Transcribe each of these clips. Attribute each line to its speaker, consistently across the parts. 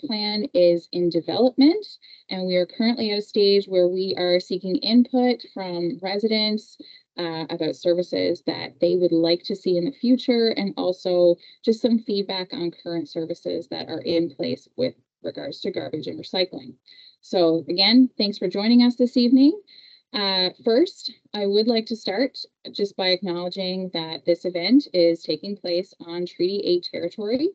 Speaker 1: management plan is in development, and we are currently at a stage where we are seeking input from residents about services that they would like to see in the future, and also just some feedback on current services that are in place with regards to garbage and recycling. So again, thanks for joining us this evening. First, I would like to start just by acknowledging that this event is taking place on Treaty 8 territory,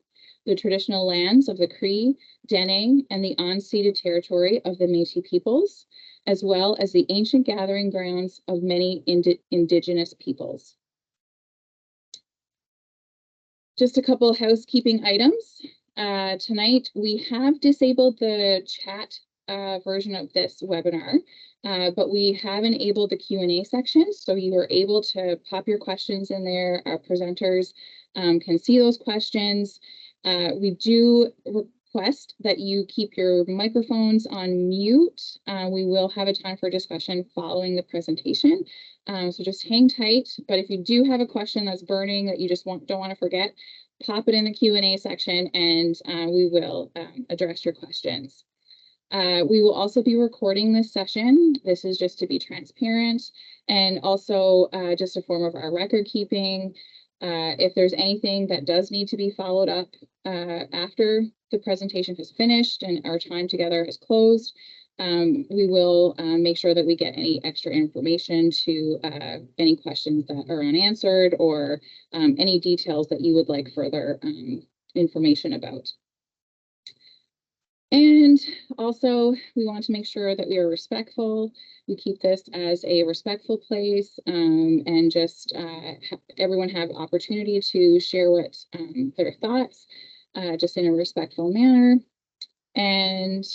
Speaker 1: the traditional lands of the Cree, Dene, and the unceded territory of the Métis peoples, as well as the ancient gathering grounds of many Indigenous peoples. Just a couple of housekeeping items. Tonight, we have disabled the chat version of this webinar, but we have enabled the Q&A section, so you are able to pop your questions in there. Our presenters can see those questions. We do request that you keep your microphones on mute. We will have a time for discussion following the presentation, so just hang tight. But if you do have a question that's burning that you just don't want to forget, pop it in the Q&A section, and we will address your questions. We will also be recording this session. This is just to be transparent, and also just a form of our record keeping. If there's anything that does need to be followed up after the presentation has finished and our time together is closed, we will make sure that we get any extra information to any questions that are unanswered, or any details that you would like further information about. And also, we want to make sure that we are respectful. We keep this as a respectful place, and just everyone have opportunity to share what their thoughts, just in a respectful manner. And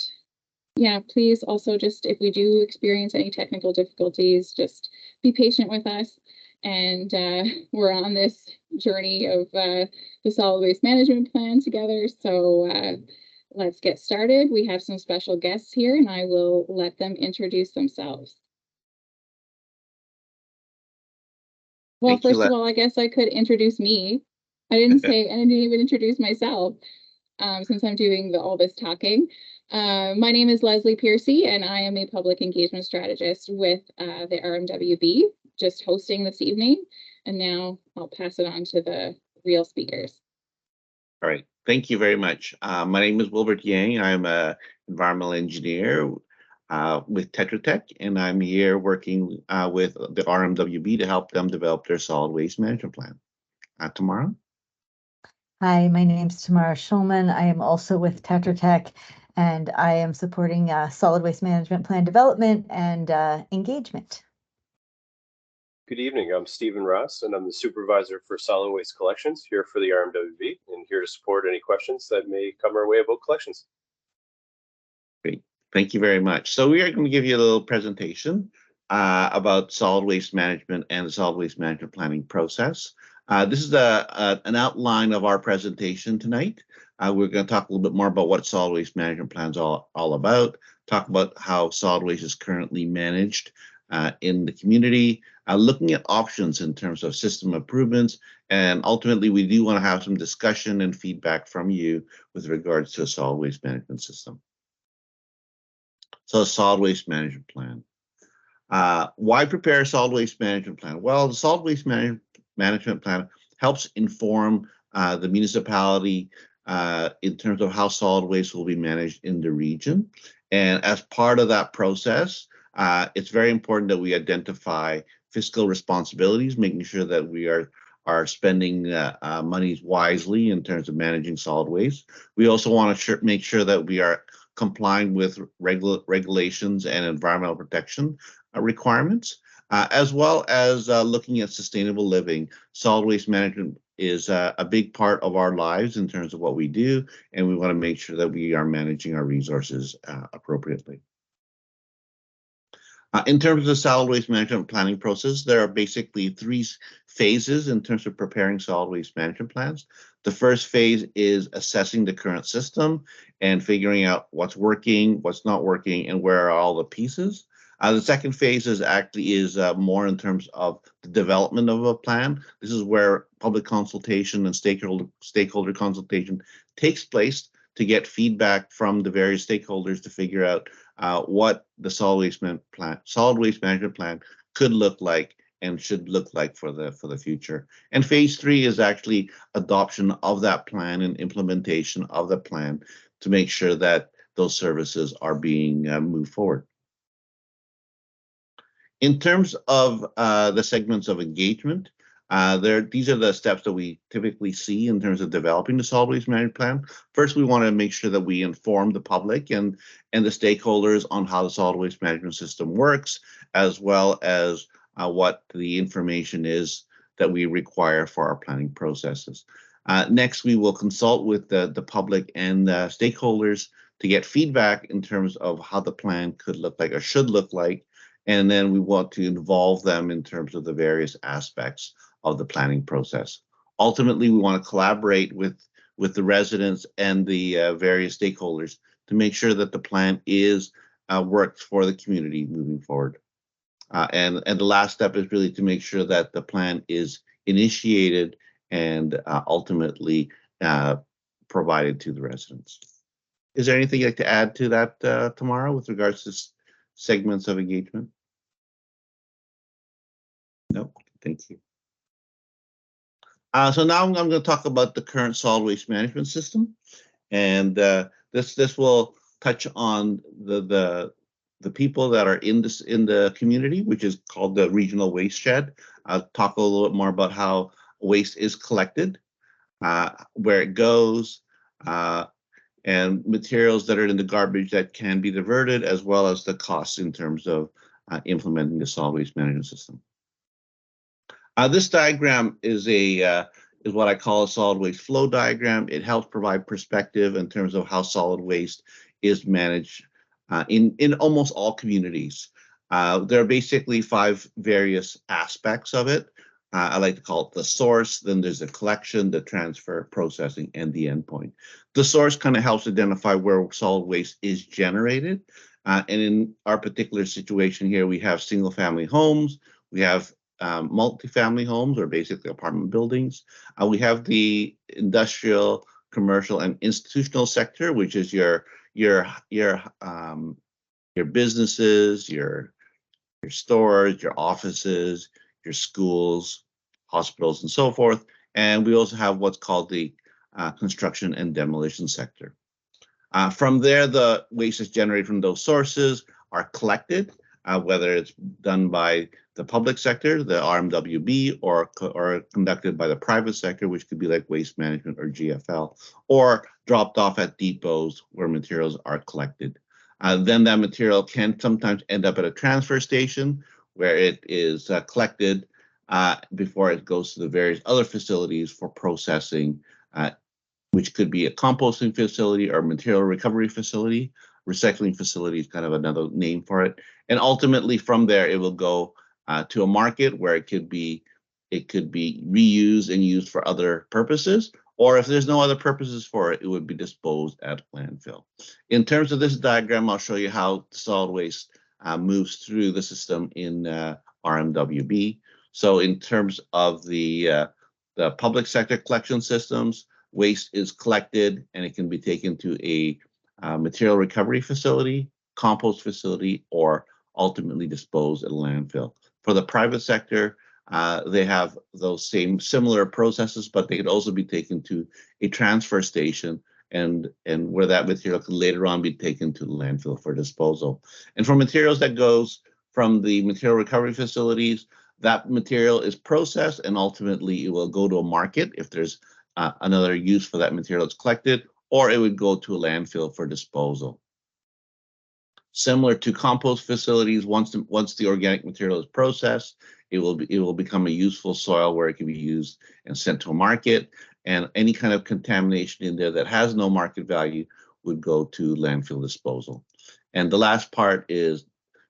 Speaker 1: yeah, please also, just if we do experience any technical difficulties, just be patient with us. And we're on this journey of the solid waste management plan together. So let's get started. We have some special guests here, and I will let them introduce themselves. Well, first of all, I guess I could introduce me. I didn't even introduce myself, since I'm doing all this talking. My name is Leslie Piercy, and I am a public engagement strategist with the RMWB, just hosting this evening. And now I'll pass it on to the real speakers.
Speaker 2: All right. Thank you very much. My name is Wilbert Yang. I'm an environmental engineer with Tetra Tech, and I'm here working with the RMWB to help them develop their solid waste management plan. Tamara?
Speaker 3: Hi, my name is Tamara Schulman. I am also with Tetra Tech, and I am supporting solid waste management plan development and engagement.
Speaker 4: Good evening, I'm Stephen Ross, and I'm the supervisor for solid waste collections here for the RMWB, and here to support any questions that may come our way about collections.
Speaker 2: Great, thank you very much. So we are going to give you a little presentation about solid waste management and the solid waste management planning process. This is an outline of our presentation tonight. We're going to talk a little bit more about what solid waste management plans are all about, talk about how solid waste is currently managed in the community, looking at options in terms of system improvements, and ultimately we do want to have some discussion and feedback from you with regards to a solid waste management system. So a solid waste management plan. Why prepare a solid waste management plan? Well, the solid waste management plan helps inform the municipality in terms of how solid waste will be managed in the region. And as part of that process, it's very important that we identify fiscal responsibilities, making sure that we are spending monies wisely in terms of managing solid waste. We also want to make sure that we are complying with regulations and environmental protection requirements, as well as looking at sustainable living. Solid waste management is a big part of our lives in terms of what we do, and we want to make sure that we are managing our resources appropriately. In terms of the solid waste management planning process, there are basically 3 phases in terms of preparing solid waste management plans. The first phase is assessing the current system and figuring out what's working, what's not working, and where are all the pieces. The second phase is more in terms of the development of a plan. This is where public consultation and stakeholder consultation takes place to get feedback from the various stakeholders to figure out what the solid waste management plan could look like and should look like for the future. And phase 3 is actually adoption of that plan and implementation of the plan to make sure that those services are being moved forward. In terms of the segments of engagement, these are the steps that we typically see in terms of developing the solid waste management plan. First, we want to make sure that we inform the public and the stakeholders on how the solid waste management system works, as well as what the information is that we require for our planning processes. Next, we will consult with the public and stakeholders to get feedback in terms of how the plan could look like or should look like. And then we want to involve them in terms of the various aspects of the planning process. Ultimately, we want to collaborate with the residents and the various stakeholders to make sure that the plan is works for the community moving forward. And the last step is really to make sure that the plan is initiated and ultimately provided to the residents. Is there anything you'd like to add to that, Tamara, with regards to segments of engagement? No, thank you. So now I'm going to talk about the current solid waste management system, and this will touch on the people that are in the community, which is called the regional waste shed. I'll talk a little bit more about how waste is collected, where it goes, and materials that are in the garbage that can be diverted, as well as the costs in terms of implementing the solid waste management system. This diagram is what I call a solid waste flow diagram. It helps provide perspective in terms of how solid waste is managed in almost all communities. There are basically 5 various aspects of it. I like to call it the source, then there's the collection, the transfer, processing, and the endpoint. The source kind of helps identify where solid waste is generated. And in our particular situation here, we have single-family homes, we have multifamily homes, or basically apartment buildings. We have the industrial, commercial, and institutional sector, which is your businesses, your stores, your offices, your schools, hospitals, and so forth. And we also have what's called the construction and demolition sector. From there, the waste is generated from those sources are collected, whether it's done by the public sector, the RMWB, or conducted by the private sector, which could be like Waste Management or GFL, or dropped off at depots where materials are collected. Then that material can sometimes end up at a transfer station where it is collected before it goes to the various other facilities for processing, which could be a composting facility or material recovery facility. Recycling facility is kind of another name for it. And ultimately from there, it will go to a market where it could be reused and used for other purposes, or if there's no other purposes for it, it would be disposed at landfill. In terms of this diagram, I'll show you how solid waste moves through the system in RMWB. So in terms of the public sector collection systems, waste is collected and it can be taken to a material recovery facility, compost facility, or ultimately disposed at a landfill. For the private sector, they have those similar processes, but they could also be taken to a transfer station and where that material could later on be taken to the landfill for disposal. And for materials that goes from the material recovery facilities, that material is processed and ultimately it will go to a market if there's another use for that material that's collected, or it would go to a landfill for disposal. Similar to compost facilities, once the organic material is processed, it will become a useful soil where it can be used and sent to a market, and any kind of contamination in there that has no market value would go to landfill disposal. And the last part is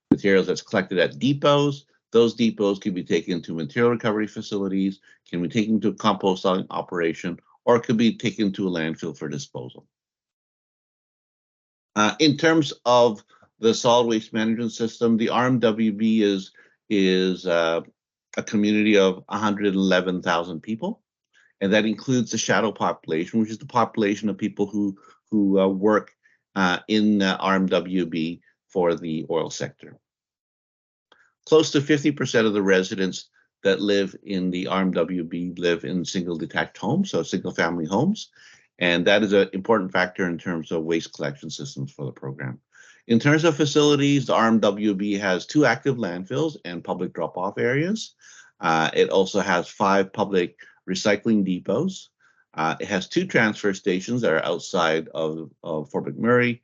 Speaker 2: materials that's collected at depots. Those depots can be taken to material recovery facilities, can be taken to a composting operation, or it could be taken to a landfill for disposal. In terms of the solid waste management system, the RMWB is a community of 111,000 people. and that includes the shadow population, which is the population of people who work in RMWB for the oil sector. Close to 50% of the residents that live in the RMWB live in single detached homes, so single family homes. And that is an important factor in terms of waste collection systems for the program. In terms of facilities, the RMWB has 2 active landfills and public drop-off areas. It also has 5 public recycling depots. It has 2 transfer stations that are outside of Fort McMurray.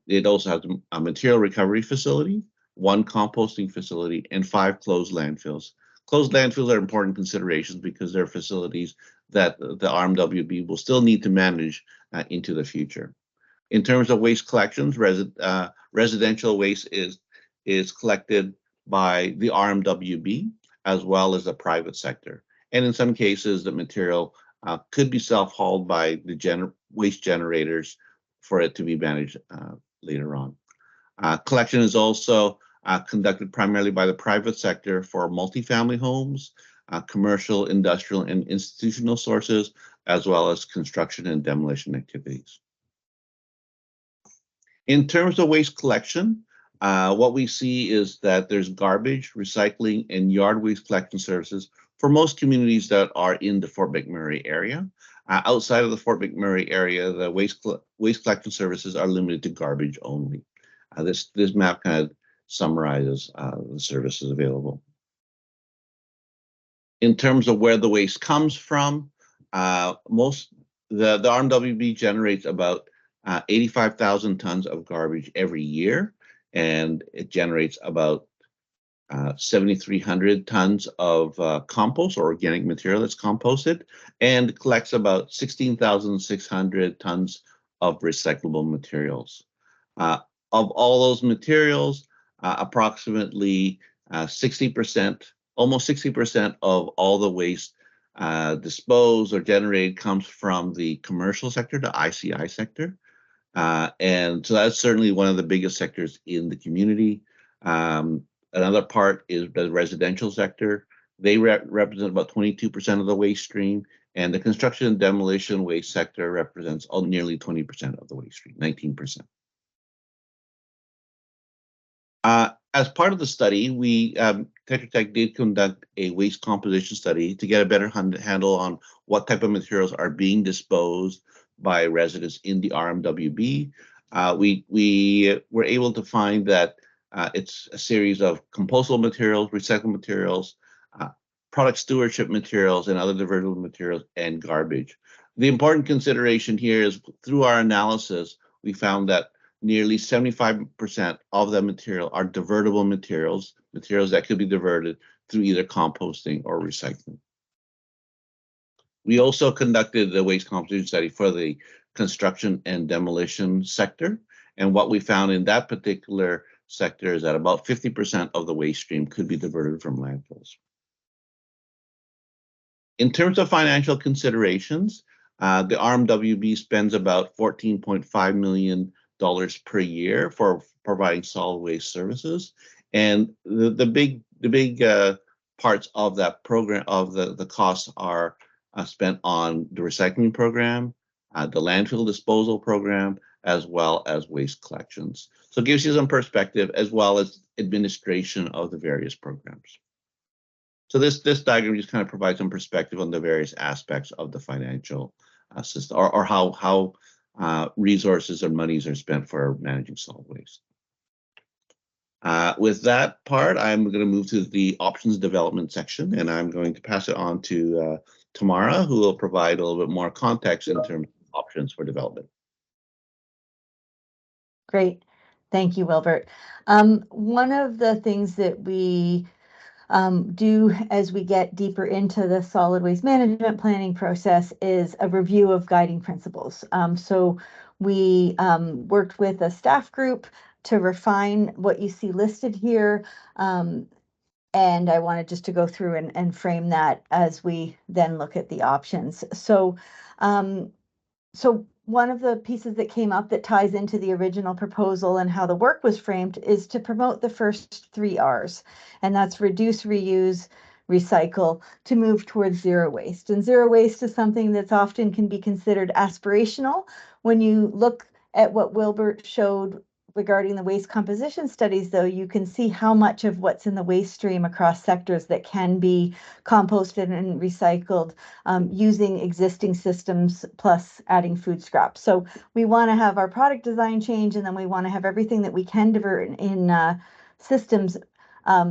Speaker 2: It also has a material recovery facility, 1 composting facility, and 5 closed landfills. Closed landfills are important considerations because they're facilities that the RMWB will still need to manage into the future. In terms of waste collections, residential waste is collected by the RMWB as well as the private sector. And in some cases, the material could be self-hauled by the waste generators for it to be managed later on. Collection is also conducted primarily by the private sector for multifamily homes, commercial, industrial, and institutional sources, as well as construction and demolition activities. In terms of waste collection, what we see is that there's garbage, recycling, and yard waste collection services for most communities that are in the Fort McMurray area. Outside of the Fort McMurray area, the waste collection services are limited to garbage only. This map kind of summarizes the services available. In terms of where the waste comes from, the RMWB generates about 85,000 tons of garbage every year, and it generates about 7,300 tons of compost or organic material that's composted, and collects about 16,600 tons of recyclable materials. Of all those materials, approximately 60%, almost 60% of all the waste disposed or generated comes from the commercial sector, the ICI sector. And so that's certainly one of the biggest sectors in the community. Another part is the residential sector. They represent about 22% of the waste stream, and the construction and demolition waste sector represents nearly 20% of the waste stream, 19%. As part of the study, Tetra Tech did conduct a waste composition study to get a better handle on what type of materials are being disposed by residents in the RMWB. We were able to find that it's a series of compostable materials, recycled materials, product stewardship materials, and other divertible materials, and garbage. The important consideration here is through our analysis, we found that nearly 75% of the material are divertible materials that could be diverted through either composting or recycling. We also conducted the waste composition study for the construction and demolition sector. And what we found in that particular sector is that about 50% of the waste stream could be diverted from landfills. In terms of financial considerations, the RMWB spends about $14.5 million per year for providing solid waste services, and the big parts of that program of the costs are spent on the recycling program, the landfill disposal program, as well as waste collections. So it gives you some perspective as well as administration of the various programs. So this diagram just kind of provides some perspective on the various aspects of the financial system, or how resources or monies are spent for managing solid waste. With that part, I'm going to move to the options development section, and I'm going to pass it on to Tamara, who will provide a little bit more context in terms of options for development.
Speaker 3: Great. Thank you, Wilbert. One of the things that we do as we get deeper into the solid waste management planning process is a review of guiding principles. So we worked with a staff group to refine what you see listed here. And I wanted just to go through and frame that as we then look at the options. So one of the pieces that came up that ties into the original proposal and how the work was framed is to promote the first 3 R's, and that's reduce, reuse, recycle to move towards zero waste. And zero waste is something that's often can be considered aspirational. When you look at what Wilbert showed regarding the waste composition studies, though, you can see how much of what's in the waste stream across sectors that can be composted and recycled using existing systems plus adding food scraps. So we want to have our product design change, and then we want to have everything that we can divert in systems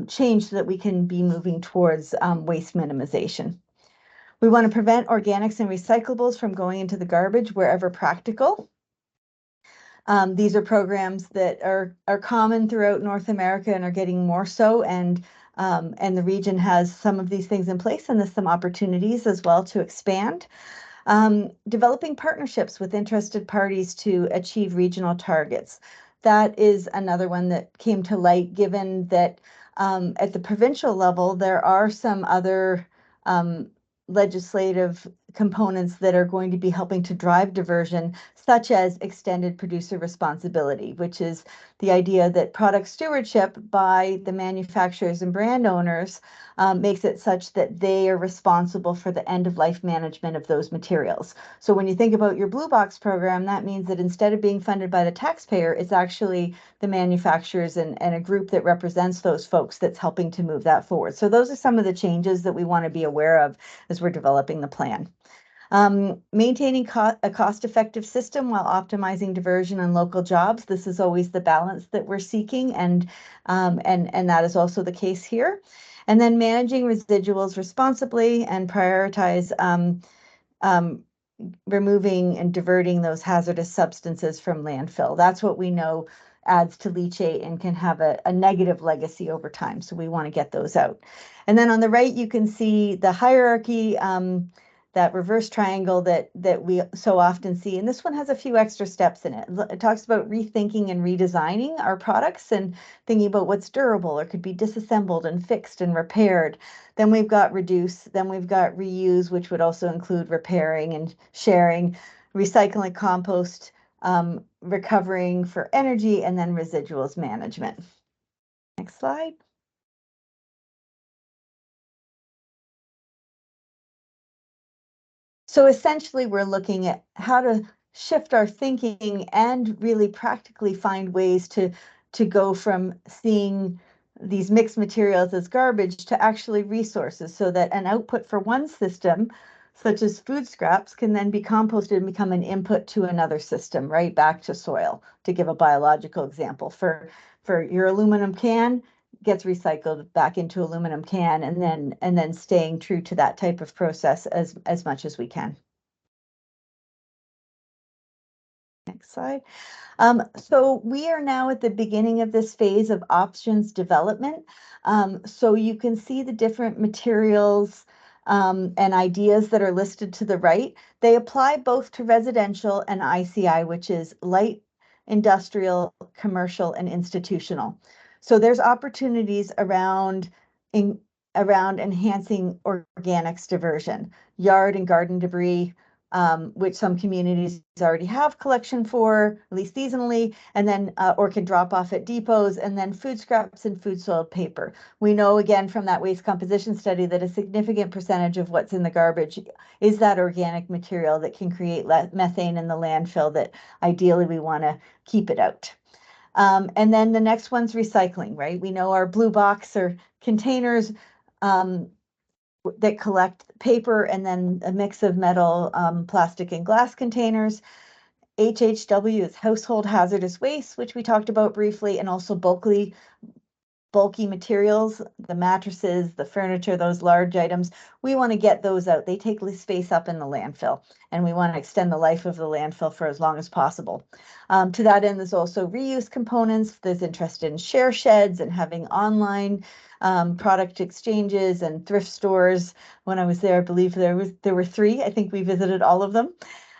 Speaker 3: change so that we can be moving towards waste minimization. We want to prevent organics and recyclables from going into the garbage wherever practical. These are programs that are common throughout North America and are getting more so, and the region has some of these things in place, and there's some opportunities as well to expand. Developing partnerships with interested parties to achieve regional targets. That is another one that came to light, given that at the provincial level, there are some other legislative components that are going to be helping to drive diversion, such as extended producer responsibility, which is the idea that product stewardship by the manufacturers and brand owners makes it such that they are responsible for the end-of-life management of those materials. So when you think about your Blue Box program, that means that instead of being funded by the taxpayer, it's actually the manufacturers and a group that represents those folks that's helping to move that forward. So those are some of the changes that we want to be aware of as we're developing the plan. Maintaining a cost-effective system while optimizing diversion and local jobs. This is always the balance that we're seeking, and that is also the case here. And then managing residuals responsibly and prioritize removing and diverting those hazardous substances from landfill. That's what we know adds to leachate and can have a negative legacy over time. So we want to get those out. And then on the right, you can see the hierarchy, that reverse triangle that we so often see. And this one has a few extra steps in it. It talks about rethinking and redesigning our products and thinking about what's durable or could be disassembled and fixed and repaired. Then we've got reduce, then we've got reuse, which would also include repairing and sharing, recycling, compost, recovering for energy, and then residuals management. Next slide. So essentially, we're looking at how to shift our thinking and really practically find ways to go from seeing these mixed materials as garbage to actually resources, so that an output for one system, such as food scraps, can then be composted and become an input to another system, right back to soil. To give a biological example, for your aluminum can, gets recycled back into aluminum can, and then staying true to that type of process as much as we can. Next slide. So we are now at the beginning of this phase of options development. So you can see the different materials and ideas that are listed to the right. They apply both to residential and ICI, which is light industrial, commercial, and institutional. So there's opportunities around enhancing organics diversion, yard and garden debris, which some communities already have collection for, at least seasonally, and then or can drop off at depots, and then food scraps and food soiled paper. We know again from that waste composition study that a significant percentage of what's in the garbage is that organic material that can create methane in the landfill that ideally we want to keep it out. And then the next one's recycling, right? We know our Blue Box or containers that collect paper and then a mix of metal, plastic, and glass containers. HHW is household hazardous waste, which we talked about briefly, and also bulky materials, the mattresses, the furniture, those large items. We want to get those out. They take space up in the landfill, and we want to extend the life of the landfill for as long as possible. To that end, there's also reuse components. There's interest in share sheds and having online product exchanges and thrift stores. When I was there, I believe there were 3. I think we visited all of them.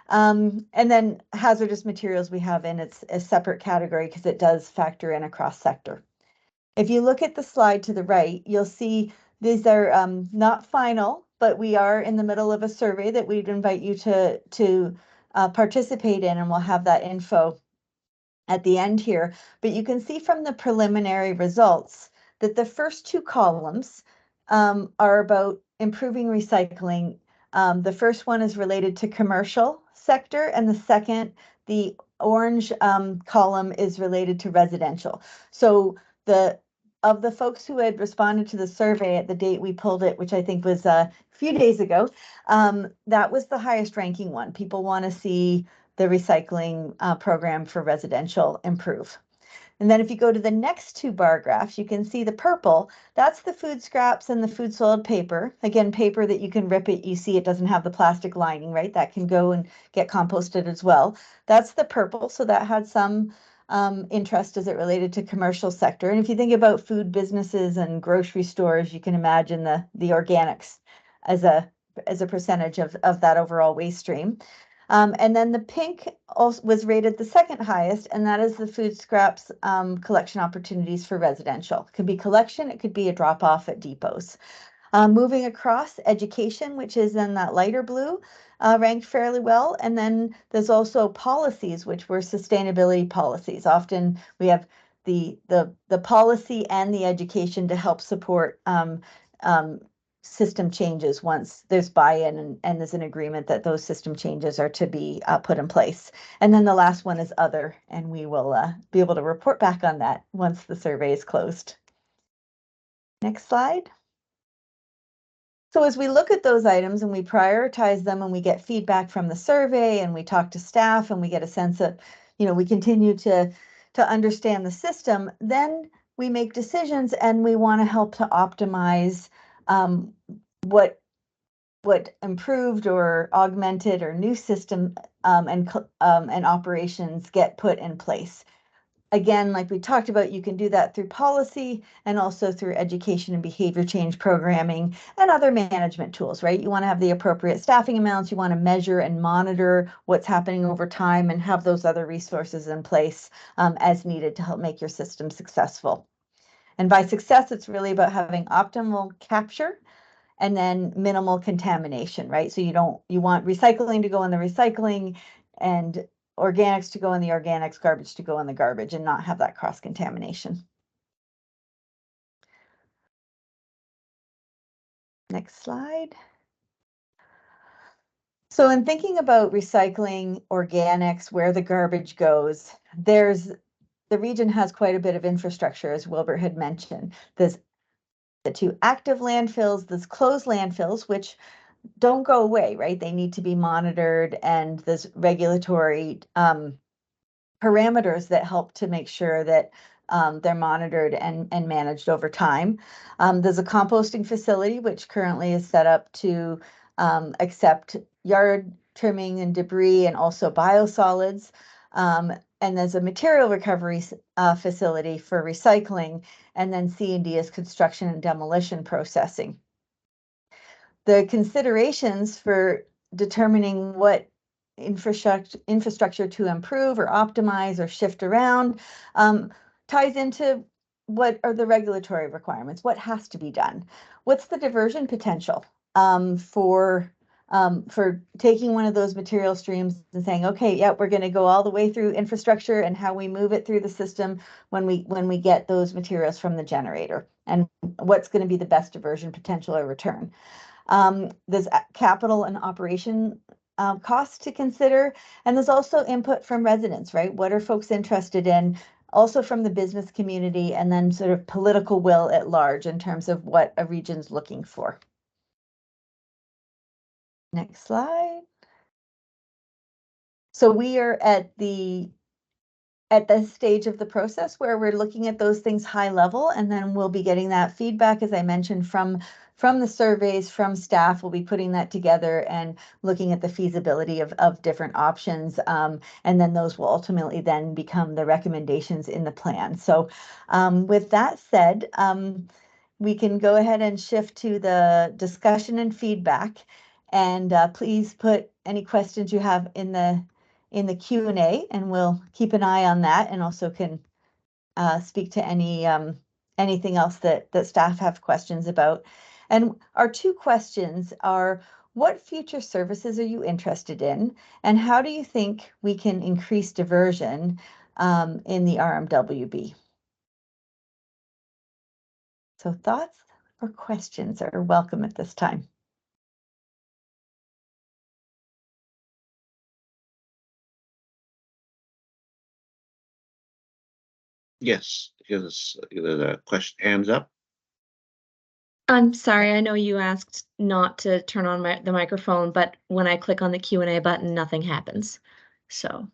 Speaker 3: And then hazardous materials we have in it's a separate category because it does factor in across sector. If you look at the slide to the right, you'll see these are not final, but we are in the middle of a survey that we'd invite you to participate in, and we'll have that info at the end here. But you can see from the preliminary results that the first 2 columns are about improving recycling. The first one is related to commercial sector, and the second, the orange column, is related to residential. So of the folks who had responded to the survey at the date we pulled it, which I think was a few days ago, that was the highest ranking one. People want to see the recycling program for residential improve. And then if you go to the next two bar graphs, you can see the purple. That's the food scraps and the food soiled paper. Again, paper that you can rip it. You see it doesn't have the plastic lining, right? That can go and get composted as well. That's the purple. So that had some interest as it related to commercial sector. And if you think about food businesses and grocery stores, you can imagine the organics as a percentage of that overall waste stream. And then the pink also was rated the second highest, and that is the food scraps collection opportunities for residential. It could be collection, it could be a drop off at depots. Moving across, education, which is in that lighter blue, ranked fairly well. And then there's also policies, which were sustainability policies. Often we have the policy and the education to help support system changes once there's buy-in and there's an agreement that those system changes are to be put in place. And then the last one is other, and we will be able to report back on that once the survey is closed. Next slide. So as we look at those items and we prioritize them and we get feedback from the survey and we talk to staff and we get a sense of, we continue to understand the system, then we make decisions and we want to help to optimize what improved or augmented or new system and operations get put in place. Again, like we talked about, you can do that through policy and also through education and behavior change programming and other management tools, right? You want to have the appropriate staffing amounts, you want to measure and monitor what's happening over time and have those other resources in place as needed to help make your system successful. And by success, it's really about having optimal capture and then minimal contamination, right? So you want recycling to go in the recycling and organics to go in the organics, garbage to go in the garbage, and not have that cross contamination. Next slide. So in thinking about recycling organics, where the garbage goes, the region has quite a bit of infrastructure, as Wilbert had mentioned. There's the two active landfills, there's closed landfills, which don't go away, right? They need to be monitored, and there's regulatory parameters that help to make sure that they're monitored and managed over time. There's a composting facility, which currently is set up to accept yard trimming and debris and also biosolids. And there's a material recovery facility for recycling, and then C&D is construction and demolition processing. The considerations for determining what infrastructure to improve or optimize or shift around ties into what are the regulatory requirements, what has to be done, what's the diversion potential for taking one of those material streams and saying, okay, yeah, we're going to go all the way through infrastructure and how we move it through the system when we get those materials from the generator, and what's going to be the best diversion potential or return. There's capital and operation costs to consider, and there's also input from residents, right? What are folks interested in? Also from the business community, and then sort of political will at large in terms of what a region's looking for. Next slide. So we are at the stage of the process where we're looking at those things high level, and then we'll be getting that feedback, as I mentioned, from the surveys, from staff. We'll be putting that together and looking at the feasibility of different options, and then those will ultimately then become the recommendations in the plan. So with that said, we can go ahead and shift to the discussion and feedback, and please put any questions you have in the Q&A, and we'll keep an eye on that, and also can speak to anything else that staff have questions about. And our two questions are, what future services are you interested in, and how do you think we can increase diversion in the RMWB? So thoughts or questions are welcome at this time.
Speaker 2: Yes, there's a question, hands up.
Speaker 5: I'm sorry, I know you asked not to turn on the microphone, but when I click on the Q&A button, nothing happens. So.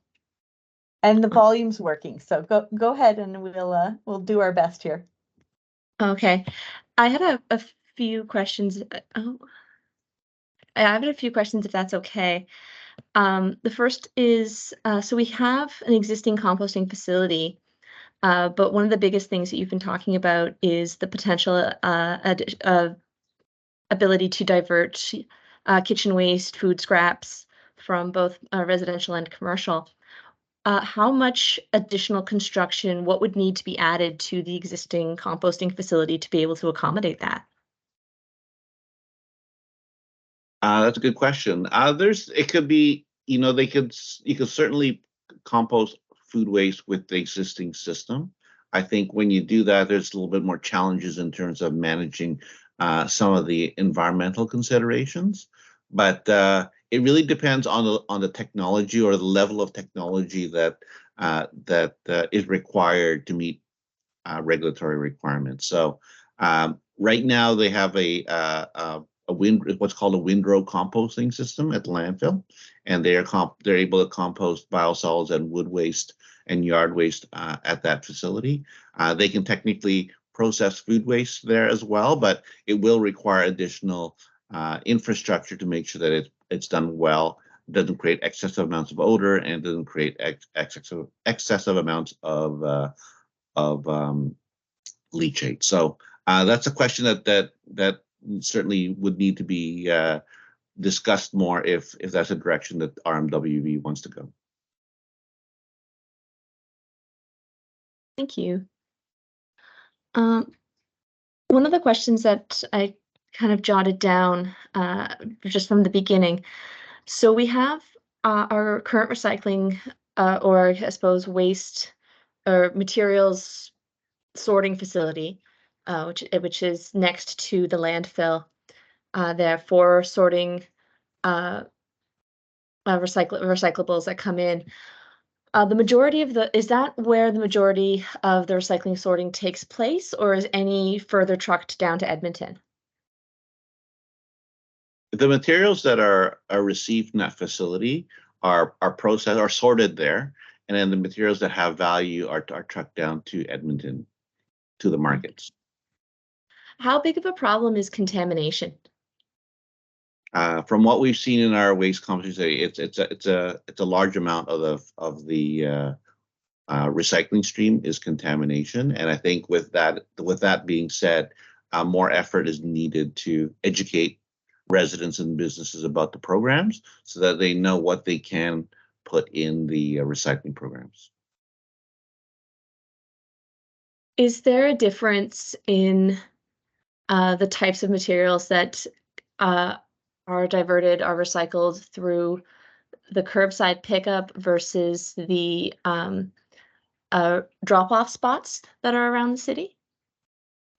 Speaker 3: And the volume's working, so go ahead and we'll do our best here.
Speaker 5: Okay, I had a few questions. I have a few questions if that's okay. The first is, so we have an existing composting facility, but one of the biggest things that you've been talking about is the potential ability to divert kitchen waste, food scraps from both residential and commercial. How much additional construction, what would need to be added to the existing composting facility to be able to accommodate that?
Speaker 2: That's a good question. It could be, you could certainly compost food waste with the existing system. I think when you do that, there's a little bit more challenges in terms of managing some of the environmental considerations, but it really depends on the technology or the level of technology that is required to meet regulatory requirements. So right now they have what's called a windrow composting system at the landfill, and they're able to compost biosolids and wood waste and yard waste at that facility. They can technically process food waste there as well, but it will require additional infrastructure to make sure that it's done well, doesn't create excessive amounts of odor, and doesn't create excessive amounts of leachate. So that's a question that certainly would need to be discussed more if that's a direction that RMWB wants to go.
Speaker 5: Thank you. One of the questions that I kind of jotted down just from the beginning. So we have our current recycling or I suppose waste or materials sorting facility, which is next to the landfill. There for sorting recyclables that come in. The majority of is that where the majority of the recycling sorting takes place, or is any further trucked down to Edmonton?
Speaker 2: The materials that are received in that facility are processed, are sorted there, and then the materials that have value are trucked down to Edmonton, to the markets.
Speaker 5: How big of a problem is contamination?
Speaker 2: From what we've seen in our waste composting, it's a large amount of the recycling stream is contamination, and I think with that being said, more effort is needed to educate residents and businesses about the programs so that they know what they can put in the recycling programs.
Speaker 5: Is there a difference in the types of materials that are diverted, are recycled through the curbside pickup versus the drop-off spots that are around the city?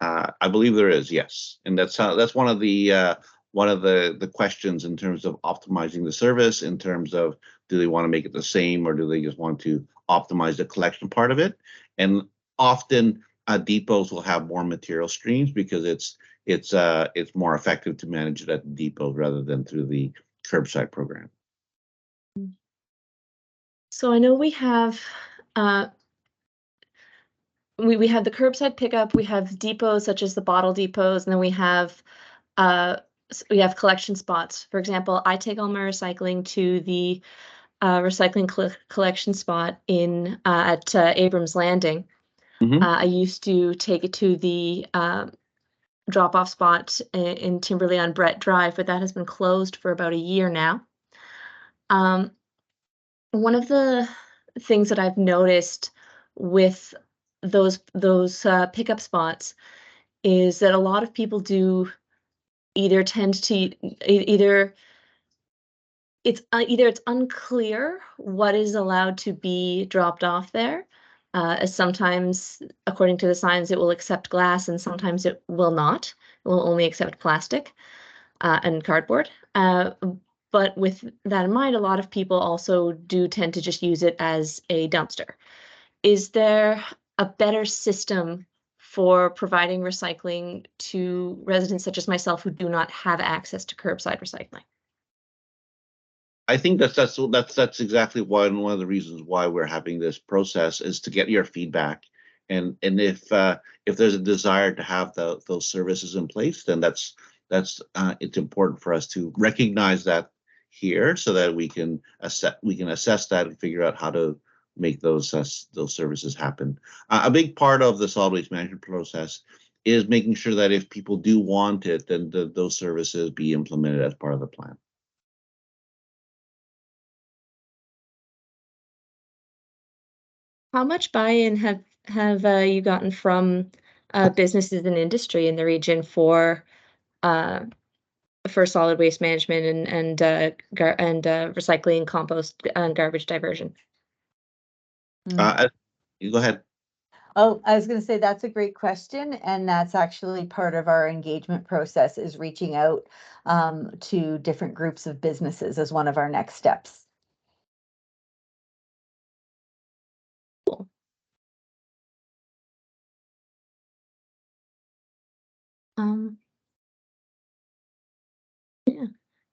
Speaker 2: I believe there is, yes, and that's one of the questions in terms of optimizing the service. In terms of, do they want to make it the same, or do they just want to optimize the collection part of it? And often depots will have more material streams because it's more effective to manage it at the depot rather than through the curbside program.
Speaker 5: So I know we have we have the curbside pickup, we have depots such as the bottle depots, and then we have collection spots. For example, I take all my recycling to the recycling collection spot in at Abrams Landing.
Speaker 2: Mm-hmm.
Speaker 5: I used to take it to the drop-off spot in Timberley on Brett Drive, but that has been closed for about a year now. One of the things that I've noticed with those pickup spots is that a lot of people do either tend to either it's unclear what is allowed to be dropped off there, as sometimes, according to the signs, it will accept glass and sometimes it will not. It will only accept plastic and cardboard. But with that in mind, a lot of people also do tend to just use it as a dumpster. Is there a better system for providing recycling to residents such as myself who do not have access to curbside recycling?
Speaker 2: I think that's exactly one of the reasons why we're having this process, is to get your feedback, and if there's a desire to have those services in place, then that's it's important for us to recognize that here, so that we can assess that and figure out how to make those services happen. A big part of the solid waste management process is making sure that if people do want it, then those services be implemented as part of the plan.
Speaker 5: How much buy-in have you gotten from businesses and industry in the region for solid waste management and recycling, compost, and garbage diversion?
Speaker 2: You go ahead.
Speaker 3: Oh, I was going to say that's a great question, and that's actually part of our engagement process, is reaching out to different groups of businesses as one of our next steps.
Speaker 5: Cool. Yeah,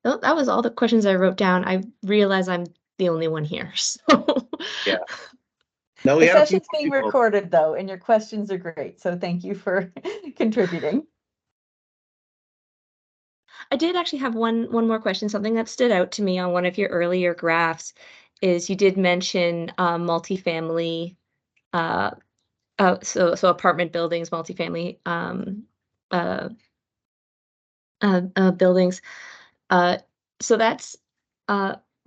Speaker 5: that was all the questions I wrote down. I realize I'm the only one here, so
Speaker 2: Yeah. No, we
Speaker 3: The
Speaker 2: had a few
Speaker 3: session's being
Speaker 2: people.
Speaker 3: recorded though, and your questions are great, so thank you for contributing.
Speaker 5: I did actually have one more question. Something that stood out to me on one of your earlier graphs is you did mention multifamily, so apartment buildings, multifamily uh, buildings. So that's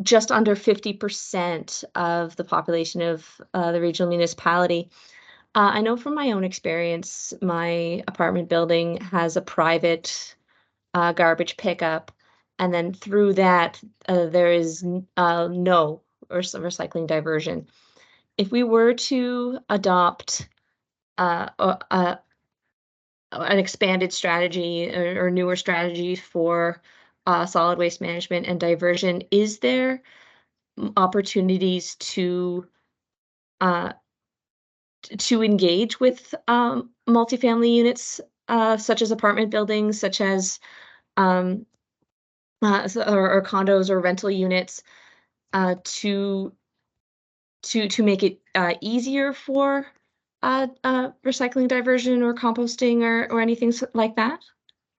Speaker 5: just under 50% of the population of the regional municipality. I know from my own experience, my apartment building has a private garbage pickup, and then through that, there is no recycling diversion. If we were to adopt an expanded strategy or newer strategy for solid waste management and diversion, is there opportunities to engage with multifamily units, such as apartment buildings, such as or condos or rental units, to make it easier for recycling, diversion, or composting, or anything like that?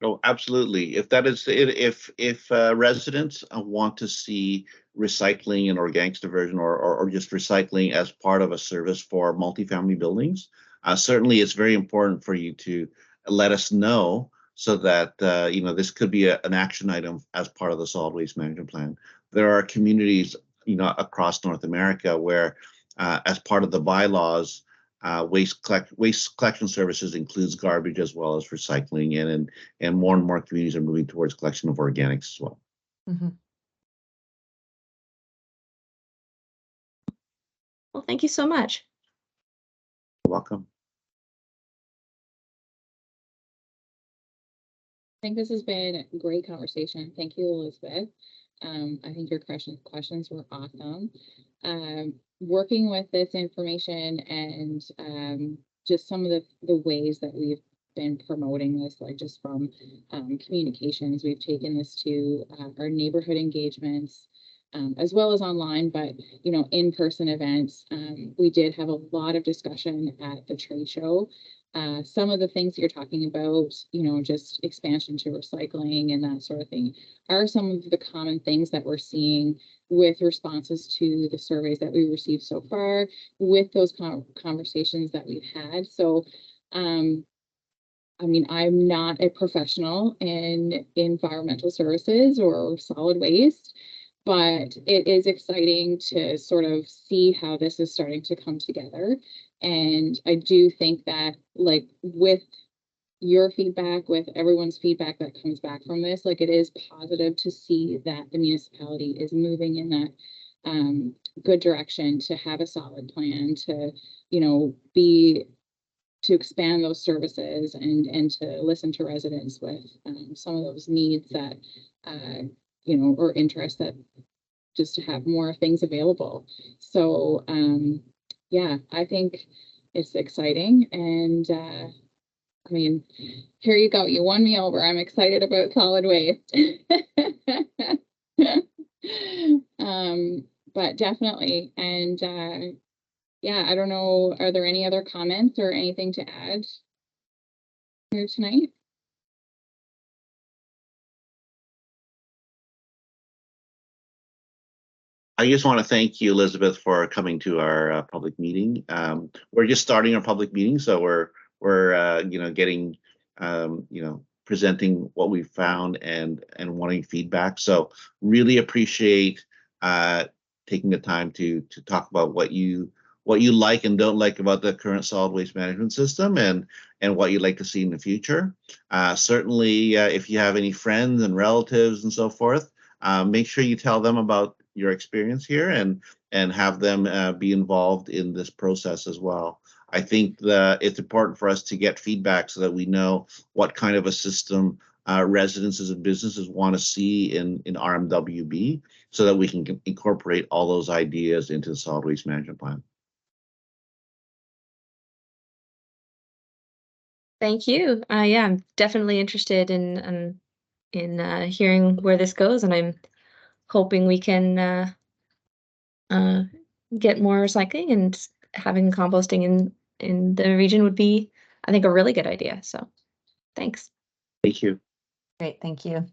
Speaker 2: Oh, absolutely. If that is it, if residents want to see recycling and organics diversion, or just recycling as part of a service for multifamily buildings, certainly it's very important for you to let us know, so that this could be an action item as part of the solid waste management plan. There are communities across North America where, as part of the bylaws, waste collection services includes garbage as well as recycling, and more communities are moving towards collection of organics as well.
Speaker 3: Mm-hmm.
Speaker 5: Well, thank you so much.
Speaker 2: You're welcome.
Speaker 1: I think this has been a great conversation. Thank you, Elizabeth. I think your questions were awesome. Working with this information and just some of the ways that we've been promoting this, like just from communications, we've taken this to our neighborhood engagements, as well as online, but in-person events. We did have a lot of discussion at the trade show. Some of the things that you're talking about, just expansion to recycling and that sort of thing, are some of the common things that we're seeing with responses to the surveys that we received so far, with those conversations that we've had. So, I mean, I'm not a professional in environmental services or solid waste, but it is exciting to sort of see how this is starting to come together. And I do think that, like, with your feedback, with everyone's feedback that comes back from this, like, it is positive to see that the municipality is moving in that good direction to have a solid plan to, to expand those services and to listen to residents with some of those needs that, or interests that just to have more things available. So, yeah, I think it's exciting. And I mean, here you go. You won me over. I'm excited about solid waste. But definitely. And yeah, I don't know. Are there any other comments or anything to add here tonight?
Speaker 2: I just want to thank you, Elizabeth, for coming to our public meeting. We're just starting our public meeting, so we're getting presenting what we've found and wanting feedback. So really appreciate taking the time to talk about what you like and don't like about the current solid waste management system and what you'd like to see in the future. Certainly, if you have any friends and relatives and so forth, make sure you tell them about your experience here and have them be involved in this process as well. I think that it's important for us to get feedback so that we know what kind of a system residences and businesses want to see in RMWB, so that we can incorporate all those ideas into the solid waste management plan.
Speaker 5: Thank you. Yeah, I'm definitely interested in hearing where this goes, and I'm hoping we can get more recycling, and having composting in the region would be, I think, a really good idea. So thanks.
Speaker 2: Thank you.
Speaker 3: Great, thank you.